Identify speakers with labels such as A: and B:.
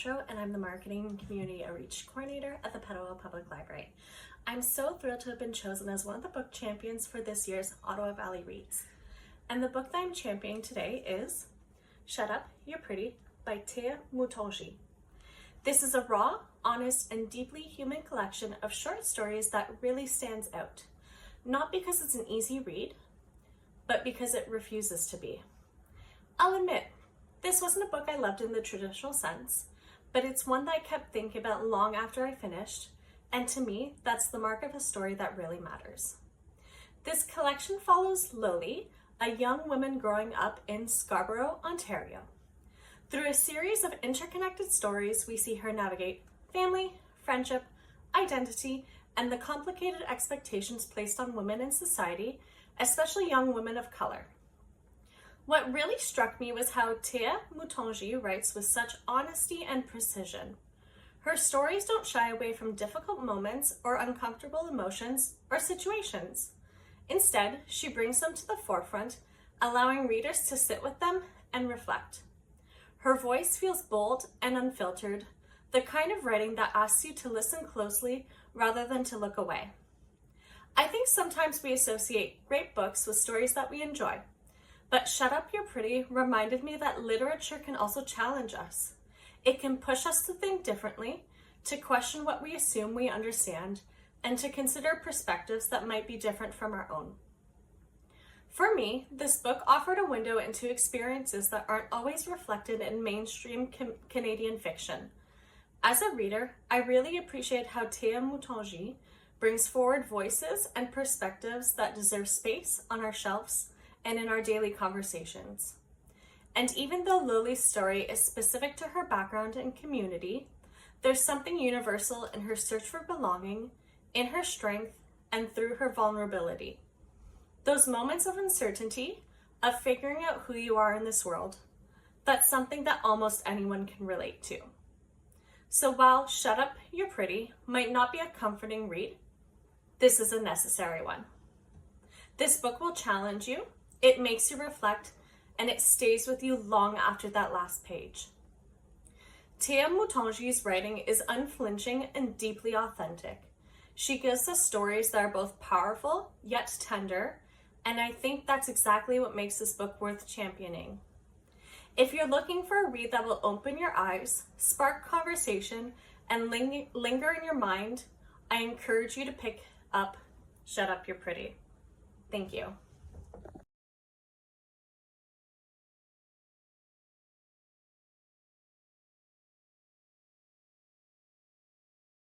A: Mitrow, and I'm the Marketing and Community Outreach Coordinator at the Ottawa Public Library. I'm so thrilled to have been chosen as one of the book champions for this year's Ottawa Valley Reads. And the book that I'm championing today is Shut Up, You're Pretty by Mutonji. This is a raw, honest, and deeply human collection of short stories that really stands out. Not because it's an easy read, but because it refuses to be. I'll admit, this wasn't a book I loved in the traditional sense, but it's one that I kept thinking about long after I finished, and to me, that's the mark of a story that really matters. This collection follows Lily, a young woman growing up in Scarborough, Ontario. Through a series of interconnected stories, we see her navigate family, friendship, identity, and the complicated expectations placed on women in society, especially young women of color. What really struck me was how Mutonji writes with such honesty and precision. Her stories don't shy away from difficult moments or uncomfortable emotions or situations. Instead, she brings them to the forefront, allowing readers to sit with them and reflect. Her voice feels bold and unfiltered, the kind of writing that asks you to listen closely rather than to look away. I think sometimes we associate great books with stories that we enjoy, but Shut Up, You're Pretty reminded me that literature can also challenge us. It can push us to think differently, to question what we assume we understand, and to consider perspectives that might be different from our own. For me, this book offered a window into experiences that aren't always reflected in mainstream Canadian fiction. As a reader, I really appreciate how Mutonji brings forward voices and perspectives that deserve space on our shelves and in our daily conversations. And even though Lily's story is specific to her background and community, there's something universal in her search for belonging, in her strength, and through her vulnerability. Those moments of uncertainty, of figuring out who you are in this world, that's something that almost anyone can relate to. So while Shut Up, You're Pretty might not be a comforting read, this is a necessary one. This book will challenge you, it makes you reflect, and it stays with you long after that last page. Mutonji's writing is unflinching and deeply authentic. She gives us stories that are both powerful yet tender, and I think that's exactly what makes this book worth championing. If you're looking for a read that will open your eyes, spark conversation, and linger in your mind, I encourage you to pick up Shut Up, You're Pretty. Thank you.